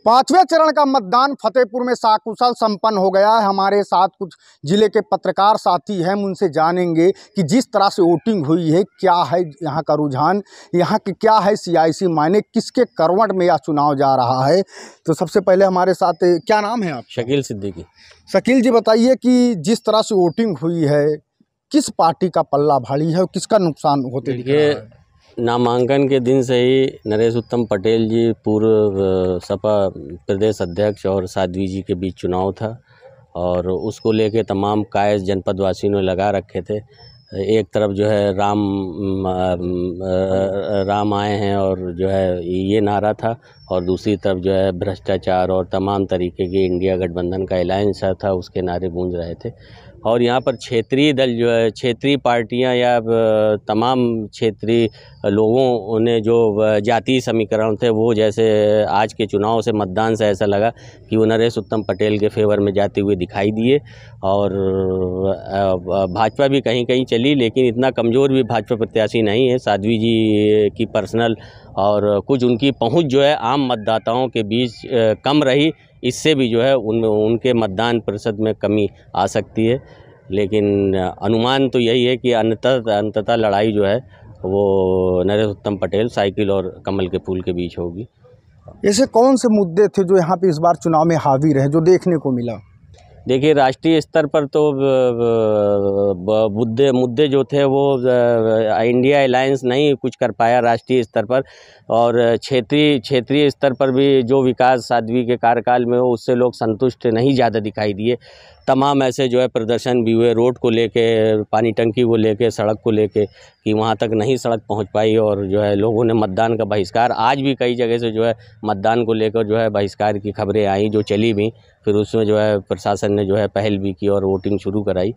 पांचवें चरण का मतदान फतेहपुर में साकुशल संपन्न हो गया है। हमारे साथ कुछ जिले के पत्रकार साथी हैं, हम उनसे जानेंगे कि जिस तरह से वोटिंग हुई है, क्या है यहाँ का रुझान, यहाँ के क्या है सियासी मायने, किसके करवट में यह चुनाव जा रहा है। तो सबसे पहले हमारे साथ, क्या नाम है आप? शकील सिद्दीकी। शकील जी, बताइए कि जिस तरह से वोटिंग हुई है, किस पार्टी का पल्ला भारी है और किसका नुकसान होते दिख रहा है? नामांकन के दिन से ही नरेश उत्तम पटेल जी पूर्व सपा प्रदेश अध्यक्ष और साध्वी जी के बीच चुनाव था और उसको लेके तमाम कायज जनपद वासियों ने लगा रखे थे। एक तरफ जो है राम आए हैं और जो है ये नारा था, और दूसरी तरफ जो है भ्रष्टाचार और तमाम तरीके के इंडिया गठबंधन का अलायंस था, उसके नारे गूंज रहे थे। और यहाँ पर क्षेत्रीय दल जो है, क्षेत्रीय पार्टियां या तमाम क्षेत्रीय लोगों ने जो जातीय समीकरण थे, वो जैसे आज के चुनाव से मतदान से ऐसा लगा कि वो नरेश उत्तम पटेल के फेवर में जाते हुए दिखाई दिए। और भाजपा भी कहीं कहीं चली, लेकिन इतना कमज़ोर भी भाजपा प्रत्याशी नहीं है। साध्वी जी की पर्सनल और कुछ उनकी पहुंच जो है आम मतदाताओं के बीच कम रही, इससे भी जो है उनके मतदान प्रतिशत में कमी आ सकती है। लेकिन अनुमान तो यही है कि अंततः लड़ाई जो है वो नरेश उत्तम पटेल साइकिल और कमल के फूल के बीच होगी। ऐसे कौन से मुद्दे थे जो यहाँ पे इस बार चुनाव में हावी रहे, जो देखने को मिला? देखिए, राष्ट्रीय स्तर पर तो मुद्दे जो थे वो इंडिया अलायंस नहीं कुछ कर पाया राष्ट्रीय स्तर पर, और क्षेत्रीय स्तर पर भी जो विकास साध्वी के कार्यकाल में हो उससे लोग संतुष्ट नहीं ज़्यादा दिखाई दिए। तमाम ऐसे जो है प्रदर्शन भी हुए, रोड को लेके, पानी टंकी को लेके, सड़क को लेके, कि वहाँ तक नहीं सड़क पहुँच पाई, और जो है लोगों ने मतदान का बहिष्कार, आज भी कई जगह से जो है मतदान को लेकर जो है बहिष्कार की खबरें आई, जो चली भी, फिर उसमें जो है प्रशासन ने जो है पहल भी की और वोटिंग शुरू कराई।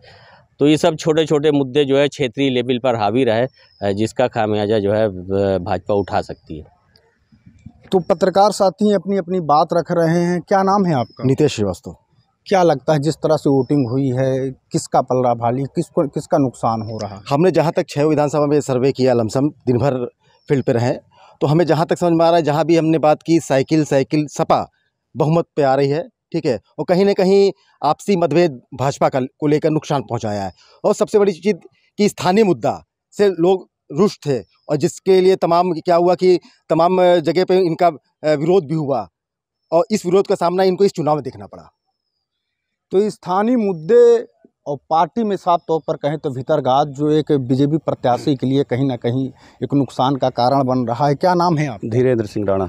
तो ये सब छोटे छोटे मुद्दे जो है क्षेत्रीय लेवल पर हावी रहे, जिसका खामियाजा जो है भाजपा उठा सकती है। तो पत्रकार साथी अपनी अपनी बात रख रहे हैं। क्या नाम है आपका? नितेश श्रीवास्तव। क्या लगता है जिस तरह से वोटिंग हुई है, किसका पलड़ा भारी, किसका नुकसान हो रहा है? हमने जहाँ तक 6 विधानसभा में सर्वे किया, लमसम दिन भर फील्ड पे रहे, तो हमें जहाँ तक समझ में आ रहा है, जहाँ भी हमने बात की साइकिल सपा बहुमत पे आ रही है, ठीक है, और कहीं ना कहीं आपसी मतभेद भाजपा को लेकर नुकसान पहुँचाया है। और सबसे बड़ी चीज़ कि स्थानीय मुद्दा से लोग रुष्ट थे, और जिसके लिए क्या हुआ कि तमाम जगह पे इनका विरोध भी हुआ, और इस विरोध का सामना इनको इस चुनाव में देखना पड़ा। तो स्थानीय मुद्दे और पार्टी में साफ तौर पर कहें तो भीतरघात जो एक बीजेपी प्रत्याशी के लिए कहीं ना कहीं एक नुकसान का कारण बन रहा है। क्या नाम है आप? धीरेन्द्र सिंह राणा।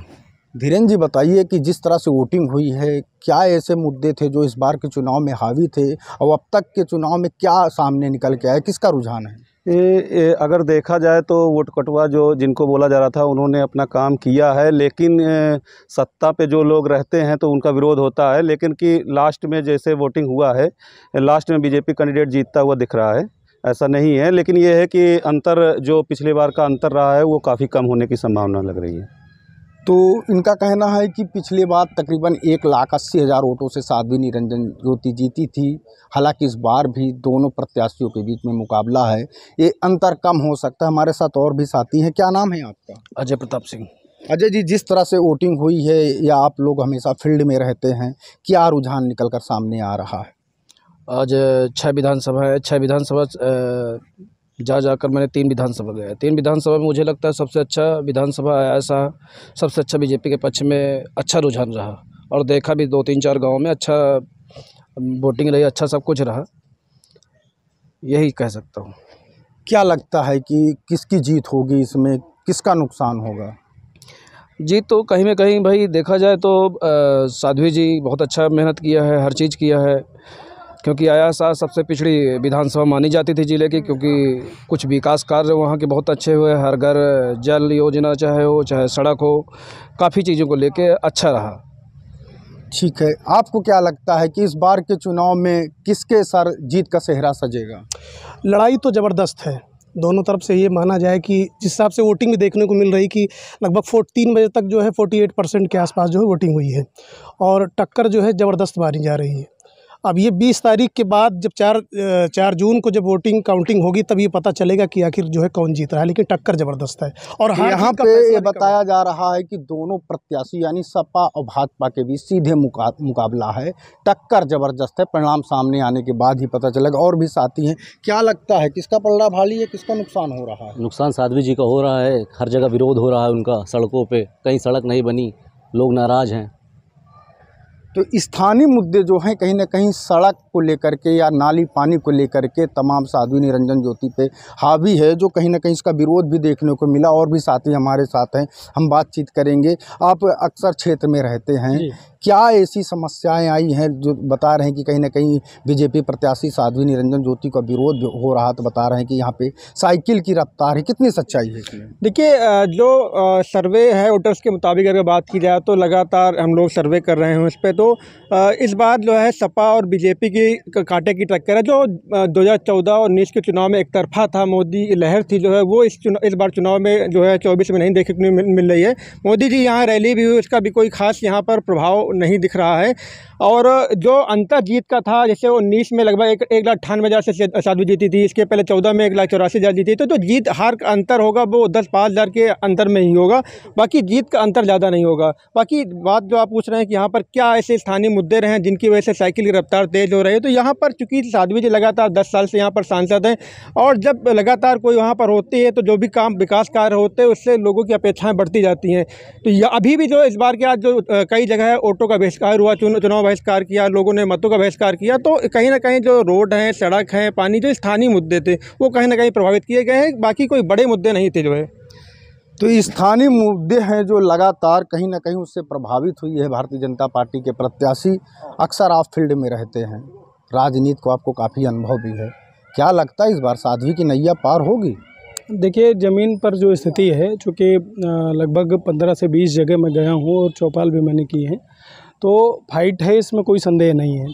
धीरेन्द्र जी, बताइए कि जिस तरह से वोटिंग हुई है, क्या ऐसे मुद्दे थे जो इस बार के चुनाव में हावी थे, और अब तक के चुनाव में क्या सामने निकल के आया, किसका रुझान है? अगर देखा जाए तो वोट कटवा जो जिनको बोला जा रहा था उन्होंने अपना काम किया है, लेकिन सत्ता पे जो लोग रहते हैं तो उनका विरोध होता है। लेकिन कि लास्ट में जैसे वोटिंग हुआ है, लास्ट में बीजेपी कैंडिडेट जीतता हुआ दिख रहा है, ऐसा नहीं है। लेकिन ये है कि अंतर जो पिछले बार का अंतर रहा है वो काफ़ी कम होने की संभावना लग रही है। तो इनका कहना है कि पिछले बार तकरीबन 1,80,000 वोटों से साध्वी निरंजन ज्योति जीती थी। हालांकि इस बार भी दोनों प्रत्याशियों के बीच में मुकाबला है, ये अंतर कम हो सकता है। हमारे साथ और भी साथी हैं। क्या नाम है आपका? अजय प्रताप सिंह। अजय जी, जिस तरह से वोटिंग हुई है, या आप लोग हमेशा फील्ड में रहते हैं, क्या रुझान निकल कर सामने आ रहा है? आज 6 विधानसभा है, 6 विधानसभा जाकर मैंने 3 विधानसभा गया। 3 विधानसभा में मुझे लगता है सबसे अच्छा विधानसभा ऐसा, सबसे अच्छा बीजेपी के पक्ष में अच्छा रुझान रहा, और देखा भी 2-3-4 गाँव में अच्छा वोटिंग रही, अच्छा सब कुछ रहा, यही कह सकता हूँ। क्या लगता है कि किसकी जीत होगी, इसमें किसका नुकसान होगा? जीत तो कहीं में कहीं भाई देखा जाए तो साध्वी जी बहुत अच्छा मेहनत किया है, हर चीज़ किया है, क्योंकि आया सबसे पिछड़ी विधानसभा मानी जाती थी जिले की, क्योंकि कुछ विकास कार्य वहाँ के बहुत अच्छे हुए, हर घर जल योजना चाहे सड़क हो, काफ़ी चीज़ों को लेके अच्छा रहा। ठीक है, आपको क्या लगता है कि इस बार के चुनाव में किसके सर जीत का सेहरा सजेगा? लड़ाई तो ज़बरदस्त है, दोनों तरफ से ये माना जाए कि जिस हिसाब से वोटिंग में देखने को मिल रही कि लगभग 3 बजे तक जो है 48% के आसपास जो है वोटिंग हुई है, और टक्कर जो है ज़बरदस्त मारी जा रही है। अब ये 20 तारीख के बाद जब 4 जून को जब वोटिंग काउंटिंग होगी तब ये पता चलेगा कि आखिर जो है कौन जीत रहा है, लेकिन टक्कर ज़बरदस्त है। और हार यहाँ जीत का पे फैसला ये भी कब बताया जा रहा है कि दोनों प्रत्याशी यानी सपा और भाजपा के बीच सीधे मुकाबला है, टक्कर जबरदस्त है। परिणाम सामने आने के बाद ही पता चलेगा। और भी साथी हैं, क्या लगता है किसका पलड़ा भारी है, किसका नुकसान हो रहा है? नुकसान साध्वी जी का हो रहा है, हर जगह विरोध हो रहा है उनका, सड़कों पे कहीं सड़क नहीं बनी, लोग नाराज़ हैं। तो स्थानीय मुद्दे जो हैं कहीं ना कहीं सड़क को लेकर के या नाली पानी को लेकर के तमाम साध्वी निरंजन ज्योति पे हावी है, जो कहीं ना कहीं इसका विरोध भी देखने को मिला। और भी साथी हमारे साथ हैं, हम बातचीत करेंगे। आप अक्सर क्षेत्र में रहते हैं, क्या ऐसी समस्याएं आई हैं जो बता रहे हैं कि कहीं ना कहीं बीजेपी प्रत्याशी साध्वी निरंजन ज्योति का विरोध हो रहा, तो बता रहे हैं कि यहाँ पे साइकिल की रफ्तार है, कितनी सच्चाई है इसमें? देखिए, जो सर्वे है वोटर्स के मुताबिक अगर बात की जाए तो लगातार हम लोग सर्वे कर रहे हैं उस पर। तो इस बार जो है सपा और बीजेपी की कांटे की टक्कर है। जो 2014 और 19 के चुनाव में एक तरफा था, मोदी लहर थी जो है, वो इस बार चुनाव में जो है 24 में नहीं देखने को मिल रही है। मोदी जी यहाँ रैली भी हुई, उसका भी कोई खास यहाँ पर प्रभाव नहीं दिख रहा है। और जो अंतर जीत का था, जैसे 19 में लगभग 1,98,000 से साध्वी जीती थी, इसके पहले 14 में 1,84,000 जीती, तो जो जीत हार का अंतर होगा वो 10-5,000 के अंतर में ही होगा, बाकी जीत का अंतर ज़्यादा नहीं होगा। बाकी बात जो आप पूछ रहे हैं कि यहाँ पर क्या ऐसे स्थानीय मुद्दे रहे हैं जिनकी वजह से साइकिल की रफ्तार तेज़ हो रही है, तो यहाँ पर चूँकि साध्वी जी लगातार 10 साल से यहाँ पर सांसद हैं, और जब लगातार कोई वहाँ पर होती है तो जो भी काम विकास कार्य होते हैं उससे लोगों की अपेक्षाएँ बढ़ती जाती हैं। तो अभी भी जो इस बार के आज जो कई जगह है ऑटो का बहिष्कार हुआ, चुनाव बहिष्कार किया, लोगों ने मतों का बहिष्कार किया, तो कहीं ना कहीं जो रोड हैं, सड़क हैं, पानी, जो स्थानीय मुद्दे थे वो कहीं ना कहीं प्रभावित किए गए हैं। बाकी कोई बड़े मुद्दे नहीं थे जो है। तो स्थानीय मुद्दे हैं जो लगातार कहीं ना कहीं उससे प्रभावित हुई है भारतीय जनता पार्टी के प्रत्याशी। अक्सर आप फील्ड में रहते हैं, राजनीति को आपको काफ़ी अनुभव भी है, क्या लगता है इस बार साध्वी की नैया पार होगी? देखिए, ज़मीन पर जो स्थिति है, चूँकि लगभग 15 से 20 जगह मैं गया हूँ और चौपाल भी मैंने की है, तो फाइट है, इसमें कोई संदेह नहीं है।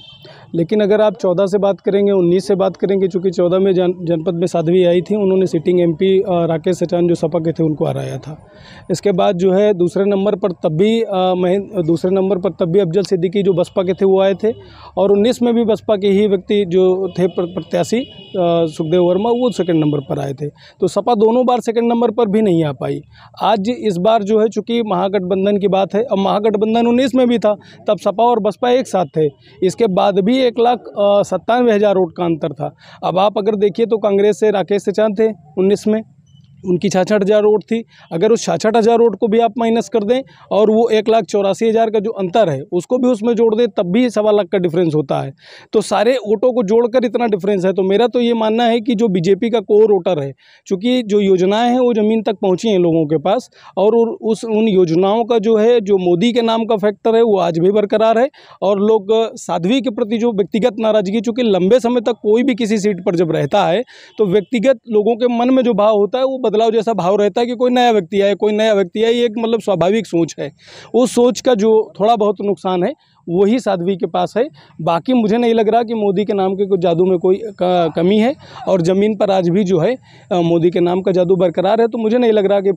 लेकिन अगर आप 14 से बात करेंगे, 19 से बात करेंगे, चूँकि 14 में जनपद में साध्वी आई थी, उन्होंने सिटिंग एमपी राकेश सचान जो सपा के थे उनको हराया था। इसके बाद जो है दूसरे नंबर पर तब भी अफजल सिद्दीकी जो बसपा के थे वो आए थे, और 19 में भी बसपा के ही व्यक्ति जो थे प्रत्याशी सुखदेव वर्मा, वो सेकंड नंबर पर आए थे। तो सपा दोनों बार सेकंड नंबर पर भी नहीं आ पाई। आज इस बार जो है चूँकि महागठबंधन की बात है, अब महागठबंधन 19 में भी था, तब सपा और बसपा एक साथ थे, इसके बाद भी 1,97,000 वोट का अंतर था। अब आप अगर देखिए तो कांग्रेस से राकेश सचान थे 19 में, उनकी 66,000 वोट थी। अगर उस 66,000 वोट को भी आप माइनस कर दें और वो 1,84,000 का जो अंतर है उसको भी उसमें जोड़ दें, तब भी 1.25 लाख का डिफरेंस होता है। तो सारे वोटों को जोड़कर इतना डिफरेंस है। तो मेरा तो ये मानना है कि जो बीजेपी का कोर वोटर है, चूँकि जो योजनाएं हैं वो ज़मीन तक पहुँची हैं लोगों के पास, और उन योजनाओं का जो है, जो मोदी के नाम का फैक्टर है, वो आज भी बरकरार है। और लोग साध्वी के प्रति जो व्यक्तिगत नाराज़गी, चूँकि लंबे समय तक कोई भी किसी सीट पर जब रहता है तो व्यक्तिगत लोगों के मन में जो भाव होता है वो बदलाव जैसा भाव रहता है कि कोई नया व्यक्ति आए, ये एक मतलब स्वाभाविक सोच है। उस सोच का जो थोड़ा बहुत नुकसान है वही साध्वी के पास है। बाकी मुझे नहीं लग रहा कि मोदी के नाम के कुछ जादू में कोई कमी है, और ज़मीन पर आज भी जो है मोदी के नाम का जादू बरकरार है। तो मुझे नहीं लग रहा कि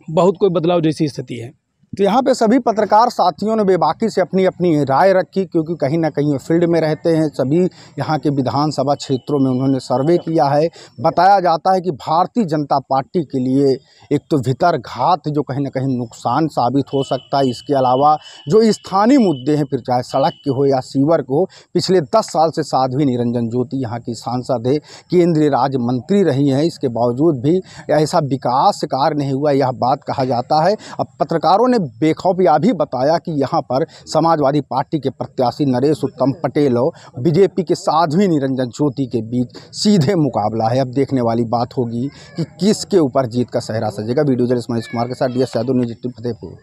बहुत कोई बदलाव जैसी स्थिति है। तो यहाँ पे सभी पत्रकार साथियों ने बेबाकी से अपनी अपनी राय रखी, क्योंकि कहीं ना कहीं फील्ड में रहते हैं। सभी यहाँ के विधानसभा क्षेत्रों में उन्होंने सर्वे किया है। बताया जाता है कि भारतीय जनता पार्टी के लिए एक तो भितरघात जो कहीं ना कहीं नुकसान साबित हो सकता है, इसके अलावा जो स्थानीय मुद्दे हैं, फिर चाहे सड़क के हो या सीवर के हो, पिछले 10 साल से साध्वी निरंजन ज्योति यहाँ की सांसद है, केंद्रीय राज्य मंत्री रही हैं, इसके बावजूद भी ऐसा विकास कार्य नहीं हुआ, यह बात कहा जाता है। अब पत्रकारों ने बेखौफ यह भी बताया कि यहाँ पर समाजवादी पार्टी के प्रत्याशी नरेश उत्तम पटेल और बीजेपी के साध्वी निरंजन ज्योति के बीच सीधे मुकाबला है। अब देखने वाली बात होगी कि किसके ऊपर जीत का सेहरा सजेगा। वीडियो जर्नलिस्ट मनीष कुमार के साथ DS यादव, न्यूज़ 18 फतेहपुर।